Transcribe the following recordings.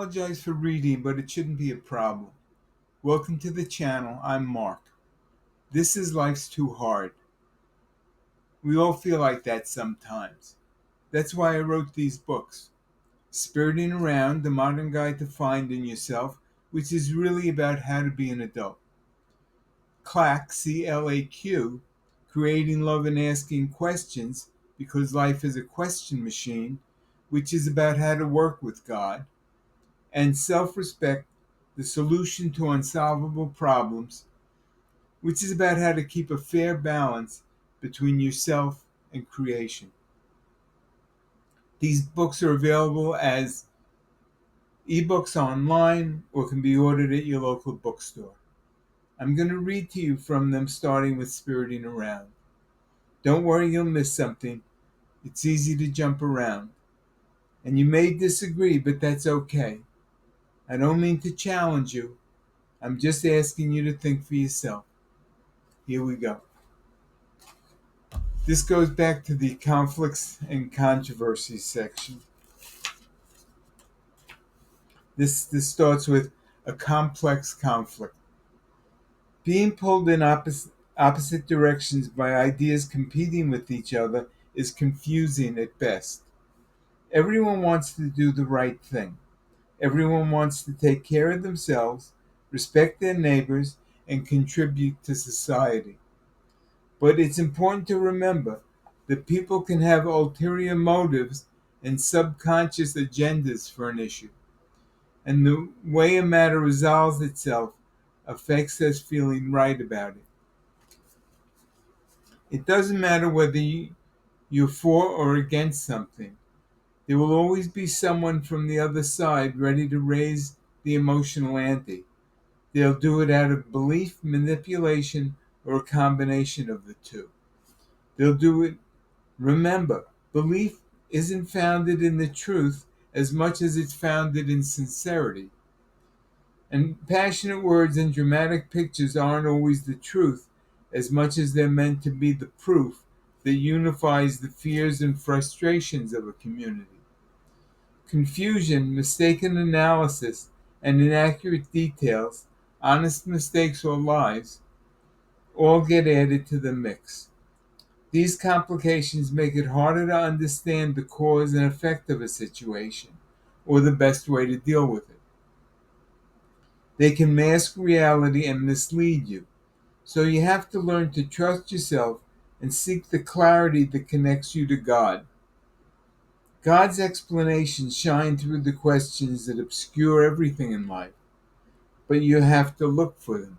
apologize for reading, but it shouldn't be a problem. Welcome to the channel. I'm Mark. This is Life's Too Hard. We all feel like that sometimes. That's why I wrote these books. Spiriting Around, the modern guide to finding yourself, which is really about how to be an adult. CLAQ, C-L-A-Q, Creating Love and Asking Questions, because life is a question machine, which is about how to work with God. And Self-Respect, the solution to unsolvable problems, which is about how to keep a fair balance between yourself and creation. These books are available as ebooks online or can be ordered at your local bookstore. I'm going to read to you from them, starting with Spiriting Around. Don't worry you'll miss something. It's easy to jump around. And you may disagree, but that's okay. I don't mean to challenge you. I'm just asking you to think for yourself. Here we go. This goes back to the conflicts and controversies section. This starts with a complex conflict. Being pulled in opposite directions by ideas competing with each other is confusing at best. Everyone wants to do the right thing. Everyone wants to take care of themselves, respect their neighbors, and contribute to society. But it's important to remember that people can have ulterior motives and subconscious agendas for an issue. And the way a matter resolves itself affects us feeling right about it. It doesn't matter whether you're for or against something. There will always be someone from the other side ready to raise the emotional ante. They'll do it out of belief, manipulation, or a combination of the two. They'll do it. Remember, belief isn't founded in the truth as much as it's founded in sincerity. And passionate words and dramatic pictures aren't always the truth as much as they're meant to be the proof that unifies the fears and frustrations of a community. Confusion, mistaken analysis, and inaccurate details, honest mistakes or lies, all get added to the mix. These complications make it harder to understand the cause and effect of a situation, or the best way to deal with it. They can mask reality and mislead you, so you have to learn to trust yourself and seek the clarity that connects you to God. God's explanations shine through the questions that obscure everything in life, but you have to look for them.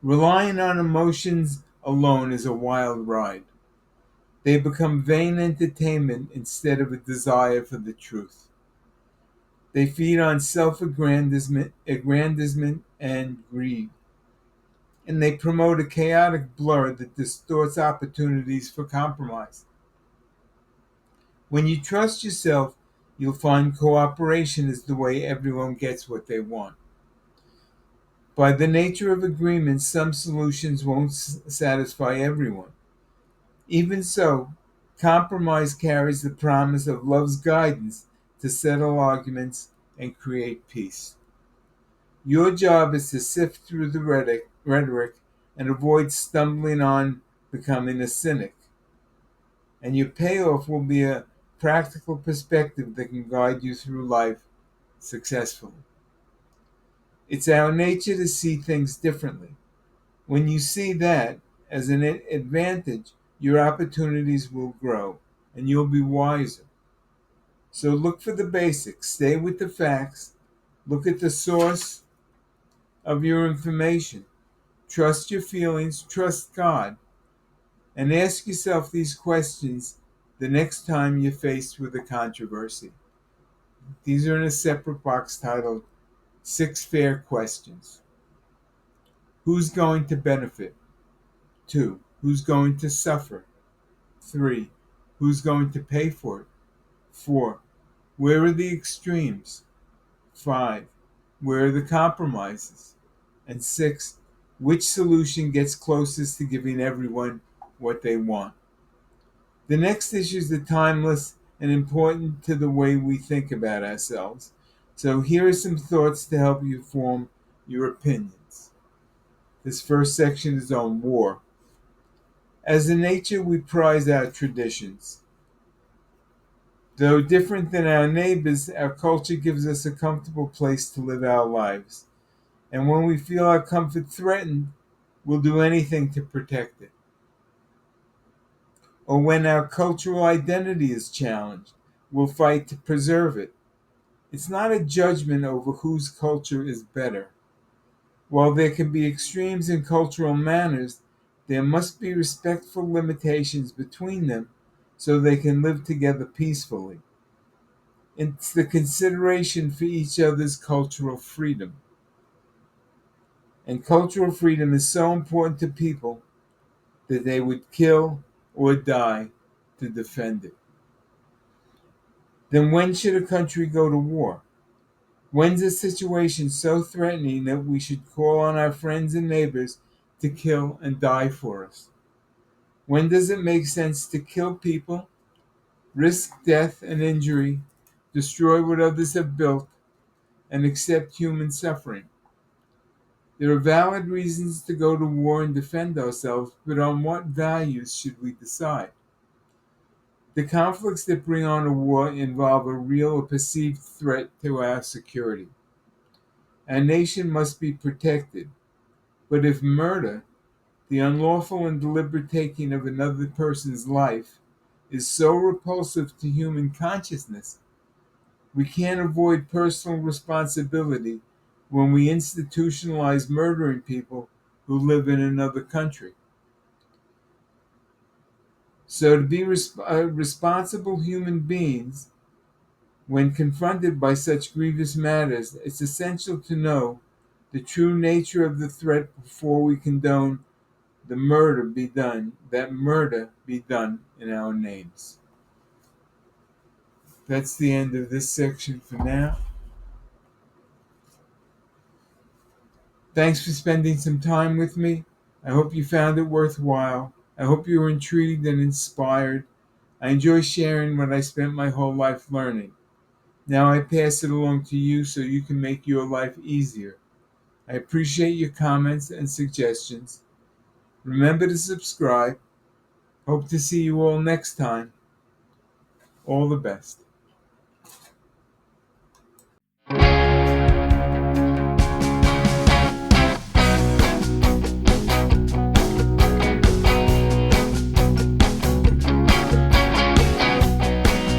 Relying on emotions alone is a wild ride. They become vain entertainment instead of a desire for the truth. They feed on self-aggrandizement and greed, and they promote a chaotic blur that distorts opportunities for compromise. When you trust yourself, you'll find cooperation is the way everyone gets what they want. By the nature of agreement, some solutions won't satisfy everyone. Even so, compromise carries the promise of love's guidance to settle arguments and create peace. Your job is to sift through the rhetoric and avoid stumbling on becoming a cynic. And your payoff will be a practical perspective that can guide you through life successfully. It's our nature to see things differently. When you see that as an advantage, your opportunities will grow and you'll be wiser. So look for the basics, stay with the facts, look at the source of your information, trust your feelings, trust God, and ask yourself these questions the next time you're faced with a controversy. These are in a separate box titled 6 Fair Questions. Who's going to benefit? 2. Who's going to suffer? 3. Who's going to pay for it? 4. Where are the extremes? 5. Where are the compromises? And 6. Which solution gets closest to giving everyone what they want? The next issues are timeless and important to the way we think about ourselves. So here are some thoughts to help you form your opinions. This first section is on war. As a nature, we prize our traditions. Though different than our neighbors, our culture gives us a comfortable place to live our lives. And when we feel our comfort threatened, we'll do anything to protect it. Or when our cultural identity is challenged, we'll fight to preserve it. It's not a judgment over whose culture is better. While there can be extremes in cultural manners, there must be respectful limitations between them so they can live together peacefully. It's the consideration for each other's cultural freedom. And cultural freedom is so important to people that they would kill or die to defend it. Then when should a country go to war? When's a situation so threatening that we should call on our friends and neighbors to kill and die for us? When does it make sense to kill people, risk death and injury, destroy what others have built, and accept human suffering? There are valid reasons to go to war and defend ourselves, but on what values should we decide? The conflicts that bring on a war involve a real or perceived threat to our security. Our nation must be protected, but if murder, the unlawful and deliberate taking of another person's life, is so repulsive to human consciousness, we can't avoid personal responsibility when we institutionalize murdering people who live in another country. So, to be responsible human beings, when confronted by such grievous matters, it's essential to know the true nature of the threat before we condone that murder be done in our names. That's the end of this section for now. Thanks for spending some time with me. I hope you found it worthwhile. I hope you were intrigued and inspired. I enjoy sharing what I spent my whole life learning. Now I pass it along to you so you can make your life easier. I appreciate your comments and suggestions. Remember to subscribe. Hope to see you all next time. All the best.